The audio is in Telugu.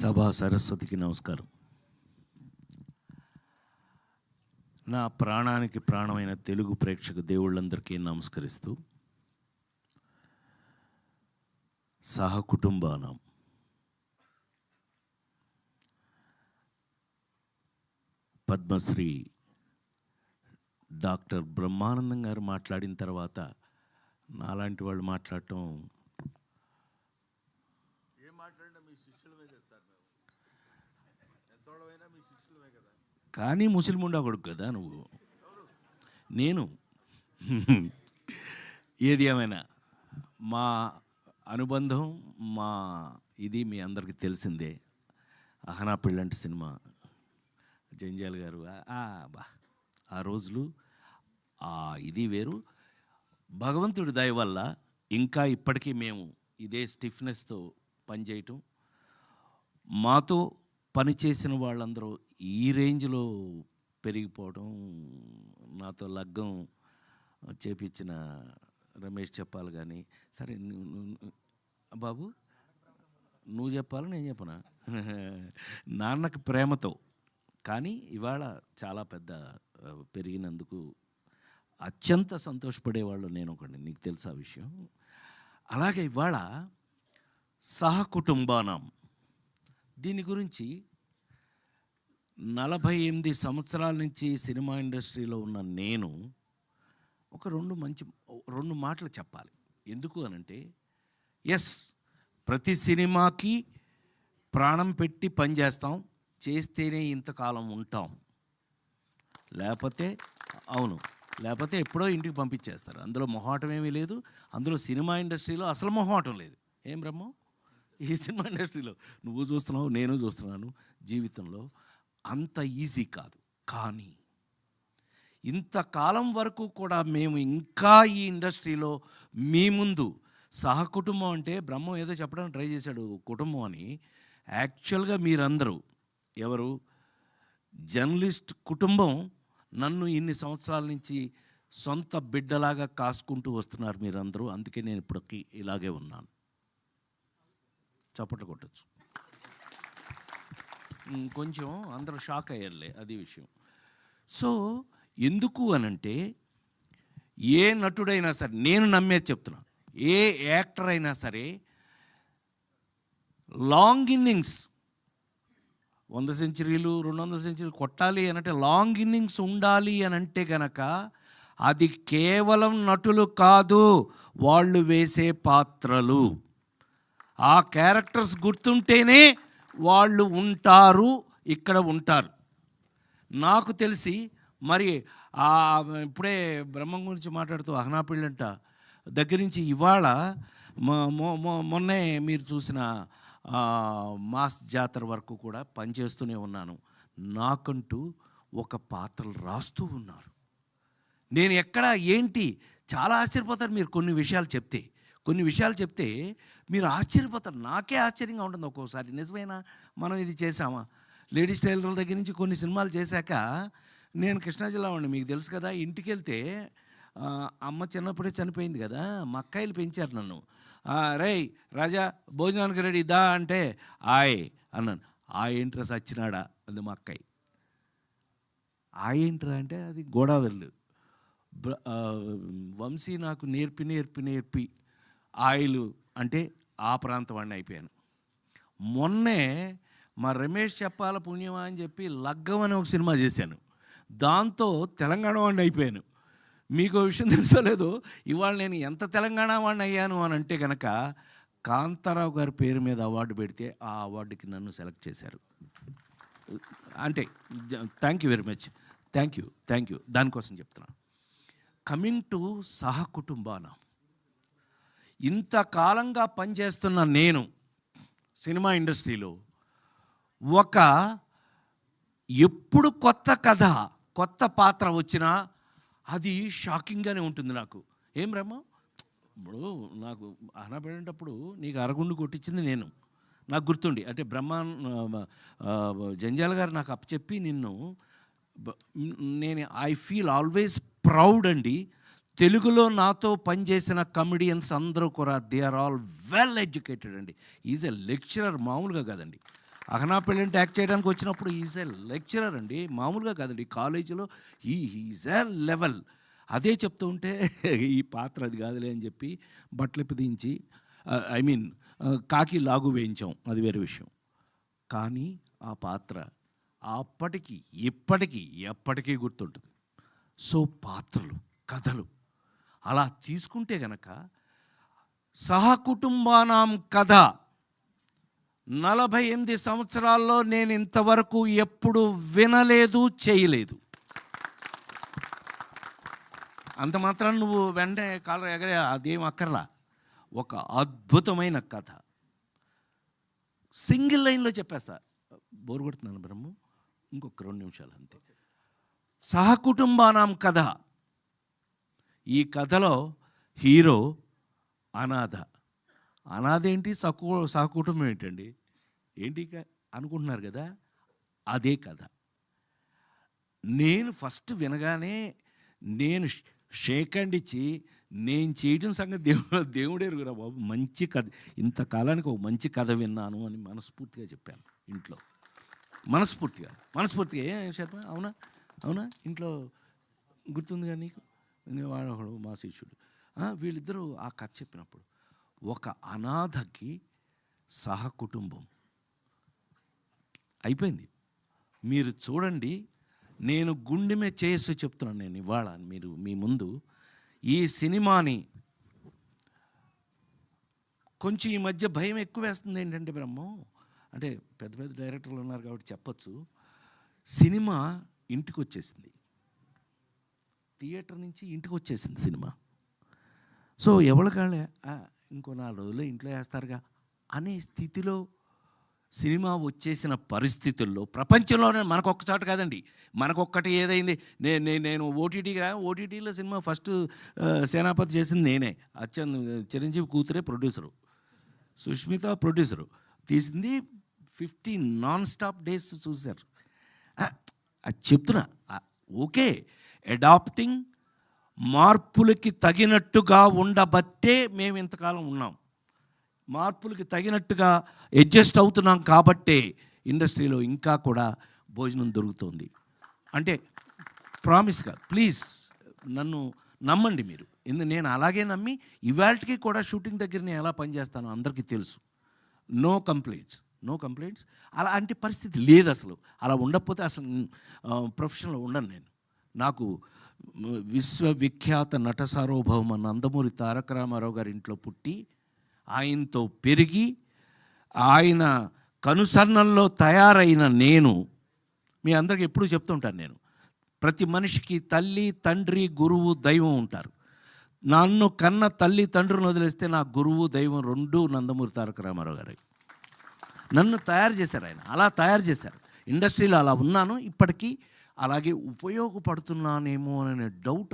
సభా సరస్వతికి నమస్కారం. నా ప్రాణానికి ప్రాణమైన తెలుగు ప్రేక్షక దేవుళ్ళందరికీ నమస్కరిస్తూ, సహకుటుంబానం పద్మశ్రీ డాక్టర్ బ్రహ్మానందం గారు మాట్లాడిన తర్వాత నాలాంటి వాళ్ళు మాట్లాడటం కానీ ముస్లిం కొడుకు కదా నువ్వు. నేను ఏది ఏమైనా మా అనుబంధం మా ఇది మీ అందరికీ తెలిసిందే. అహనా పెళ్ళంటి సినిమా జంజాల్ గారు బా ఆ రోజులు ఇది వేరు. భగవంతుడి దయ వల్ల ఇంకా ఇప్పటికీ మేము ఇదే స్టిఫ్నెస్తో పనిచేయటం, మాతో పనిచేసిన వాళ్ళందరూ ఈ రేంజ్లో పెరిగిపోవడం, నాతో లగ్గం చేపించిన రమేష్ చెప్పాలి. కానీ సరే బాబు నువ్వు చెప్పాలి నేను చెప్పనా? నాన్నకి ప్రేమతో కానీ ఇవాళ చాలా పెద్ద పెరిగినందుకు అత్యంత సంతోషపడేవాళ్ళు నేను ఒకటి, నీకు తెలుసా విషయం. అలాగే ఇవాళ సహకుటుంబానం దీని గురించి 48 సంవత్సరాల నుంచి సినిమా ఇండస్ట్రీలో ఉన్న నేను ఒక రెండు మాటలు చెప్పాలి. ఎందుకు అనంటే, ఎస్, ప్రతి సినిమాకి ప్రాణం పెట్టి పనిచేస్తాం, చేస్తేనే ఇంతకాలం ఉంటాం, లేకపోతే ఎప్పుడో ఇంటికి పంపించేస్తారు. అందులో మొహాటం ఏమీ లేదు. అందులో సినిమా ఇండస్ట్రీలో అసలు మొహాటం లేదు. ఏం బ్రహ్మం, ఈ సినిమా ఇండస్ట్రీలో నువ్వు చూస్తున్నావు, నేను చూస్తున్నాను, జీవితంలో అంత ఈజీ కాదు. కానీ ఇంతకాలం వరకు కూడా మేము ఇంకా ఈ ఇండస్ట్రీలో మీ ముందు సహకుటుంబం అంటే బ్రహ్మం ఏదో చెప్పడానికి ట్రై చేశాడు కుటుంబం అని. యాక్చువల్గా మీరందరూ ఎవరు జర్నలిస్ట్ కుటుంబం నన్ను ఇన్ని సంవత్సరాల నుంచి సొంత బిడ్డలాగా కాసుకుంటూ వస్తున్నారు మీరందరూ. అందుకే నేను ఇప్పటికీ ఇలాగే ఉన్నాను. చప్పట్లు కొట్టచ్చు. కొంచెం అందరూ షాక్ అయ్యారులే, అది విషయం. సో ఎందుకు అనంటే, ఏ నటుడైనా సరే, నేను నమ్మేది చెప్తున్నా, ఏ యాక్టర్ అయినా సరే లాంగ్ ఇన్నింగ్స్ 100 సెంచరీలు 200 సెంచరీలు కొట్టాలి అనంటే లాంగ్ ఇన్నింగ్స్ ఉండాలి అనంటే కనుక అది కేవలం నటులు కాదు, వాళ్ళు వేసే పాత్రలు, ఆ క్యారెక్టర్స్ గుర్తుంటేనే వాళ్ళు ఉంటారు, ఇక్కడ ఉంటారు. నాకు తెలిసి మరి ఇప్పుడే బ్రహ్మం గురించి మాట్లాడుతూ అహనా పెళ్ళంట దగ్గర నుంచి ఇవాళ మొన్నే మీరు చూసిన మాస్ జాతర వరకు కూడా పనిచేస్తూనే ఉన్నాను. నాకంటూ ఒక పాత్రలు రాస్తూ ఉన్నారు. నేను ఎక్కడ ఏంటి చాలా ఆశ్చర్యపోతారు మీరు కొన్ని విషయాలు చెప్తే మీరు ఆశ్చర్యపోతారు. నాకే ఆశ్చర్యంగా ఉంటుంది ఒక్కోసారి. నిజమేనా, మనం ఇది చేసామా? లేడీస్ టైలర్ల దగ్గర నుంచి కొన్ని సినిమాలు చేశాక, నేను కృష్ణా జిల్లా వాడిని, మీకు తెలుసు కదా. ఇంటికి వెళ్తే అమ్మ చిన్నప్పుడే చనిపోయింది కదా, మా అక్కాయిలు పెంచారు నన్ను. రేయ్ రాజా భోజనానికి రెడీ దా అంటే అన్నాను. ఏంట్రా సచ్చినాడా అది మా అక్కాయి. ఏంట్రా అంటే అది గోదావరిలు. వంశీ నాకు నేర్పి ఆయిల్ అంటే ఆ ప్రాంతం వాడిని అయిపోయాను. మొన్నే మా రమేష్ చెప్పాల పుణ్యమా అని చెప్పి లగ్గం అని ఒక సినిమా చేశాను, దాంతో తెలంగాణ వాడిని అయిపోయాను. మీకు విషయం తెలుసో లేదో, ఇవాళ నేను ఎంత తెలంగాణ వాడిని అయ్యాను అని అంటే కనుక, కాంతారావు గారి పేరు మీద అవార్డు పెడితే ఆ అవార్డుకి నన్ను సెలెక్ట్ చేశారు. అంటే thank you very much, thank you. దానికోసం చెప్తున్నాను. కమింగ్ టు సహకుటుంబానం, ఇంతకాలంగా పనిచేస్తున్న నేను సినిమా ఇండస్ట్రీలో ఎప్పుడు కొత్త కథ కొత్త పాత్ర వచ్చినా అది షాకింగ్గానే ఉంటుంది నాకు. ఏం బ్రహ్మ, ఇప్పుడు నాకు అహనా పడేటప్పుడు నీకు అరగుండు కొట్టించింది నేను, నాకు గుర్తుండి. అంటే జంజాల గారు నాకు అప్పచెప్పి నేను ఐ ఫీల్ ఆల్వేస్ ప్రౌడ్ అండి. తెలుగులో నాతో పనిచేసిన కమెడియన్స్ అందరూ కూడా they are all well educated అండి. ఈజ్ ఎ లెక్చరర్, మామూలుగా కాదండి. అహనా పెళ్ళంటే యాక్ట్ చేయడానికి వచ్చినప్పుడు ఈజ్ ఎ లెక్చరర్ అండి, మామూలుగా కాదండి, కాలేజీలో ఈజ్ ఎ లెవెల్. అదే చెప్తూ ఉంటే ఈ పాత్ర అది కాదులే అని చెప్పి బట్టలు దించి ఐ మీన్ కాకి లాగు వేయించాం, అది వేరే విషయం. కానీ ఆ పాత్ర అప్పటికి ఇప్పటికీ ఎప్పటికీ గుర్తుంటుంది. సో పాత్రలు, కథలు అలా తీసుకుంటే గనక సహకుటుంబానాం కథ 48 సంవత్సరాల్లో నేను ఇంతవరకు ఎప్పుడు వినలేదు, చేయలేదు. అంత మాత్రం నువ్వు వెంటనే కాలర్ ఎగరే అదేం అక్కర్లా. ఒక అద్భుతమైన కథ సింగిల్ లైన్లో చెప్పేస్తా, బోరు కొడుతున్నాను బ్రహ్మ, ఇంకొక 2 నిమిషాలు అంతే. సహకుటుంబానాం కథ. ఈ కథలో హీరో అనాథ. అనాథ ఏంటి, సహకుటుంబం ఏంటండి, ఏంటి అనుకుంటున్నారు కదా, అదే కథ. నేను ఫస్ట్ వినగానే నేను షేక్ హ్యాండ్ ఇచ్చి నేను చేయడం సంగతి దేవుడే ఎరుగురా బాబు, మంచి కథ, ఇంతకాలానికి ఒక మంచి కథ విన్నాను అని మనస్ఫూర్తిగా చెప్పాను ఇంట్లో. మనస్ఫూర్తిగా ఏం శర్మ, అవునా ఇంట్లో గుర్తుందిగా నీకు, వాడు మా శిష్యుడు. వీళ్ళిద్దరూ ఆ కథ చెప్పినప్పుడు ఒక అనాథకి సహకుటుంబం అయిపోయింది. మీరు చూడండి, నేను గుండె మీద చేసి చెప్తున్నాను నేను ఇవాళ మీరు మీ ముందు. ఈ సినిమాని కొంచెం ఈ మధ్య భయం ఎక్కువ వేస్తుంది. ఏంటంటే బ్రహ్మం, అంటే పెద్ద పెద్ద డైరెక్టర్లు ఉన్నారు కాబట్టి చెప్పచ్చు, సినిమా ఇంటికి వచ్చేసింది, థియేటర్ నుంచి ఇంటికి వచ్చేసింది సినిమా. సో ఎవరికాళ్ళే ఇంకో 4 రోజులు ఇంట్లో వేస్తారుగా అనే స్థితిలో సినిమా వచ్చేసిన పరిస్థితుల్లో ప్రపంచంలోనే మనకొక్క చోట కాదండి, మనకొక్కటి ఏదైంది, నేను ఓటీటీలో సినిమా ఫస్ట్ సేనాపతి చేసింది నేనే. చిరంజీవి కూతురే ప్రొడ్యూసరు, సుష్మిత ప్రొడ్యూసరు, తీసింది 50 నాన్ స్టాప్ డేస్ చూశారు. అది చెప్తున్నా, ఓకే, అడాప్టింగ్, మార్పులకి తగినట్టుగా ఉండబట్టే మేము ఇంతకాలం ఉన్నాం. మార్పులకి తగినట్టుగా అడ్జస్ట్ అవుతున్నాం కాబట్టే ఇండస్ట్రీలో ఇంకా కూడా భోజనం దొరుకుతుంది. అంటే ప్రామిస్గా ప్లీజ్ నన్ను నమ్మండి మీరు. నేను అలాగే నమ్మి ఇవాళకి కూడా షూటింగ్ దగ్గర నేను ఎలా పనిచేస్తానో అందరికీ తెలుసు. No complaints. అలాంటి పరిస్థితి లేదు అసలు. అలా ఉండకపోతే అసలు ప్రొఫెషన్లో ఉండను నేను. నాకు విశ్వవిఖ్యాత నట సార్వభౌమ నందమూరి తారక రామారావు గారి ఇంట్లో పుట్టి ఆయనతో పెరిగి ఆయన కనుసన్నల్లో తయారైన నేను మీ అందరికీ ఎప్పుడూ చెప్తుంటాను, నేను ప్రతి మనిషికి తల్లి, తండ్రి, గురువు, దైవం ఉంటారు. నన్ను కన్న తల్లి తండ్రిని వదిలేస్తే నా గురువు, దైవం 2 నందమూరి తారక రామారావు గారు. నన్ను తయారు చేశారు ఆయన, అలా తయారు చేశారు. ఇండస్ట్రీలో అలా ఉన్నాను, ఇప్పటికీ అలాగే ఉపయోగపడుతున్నానేమో అనే డౌట్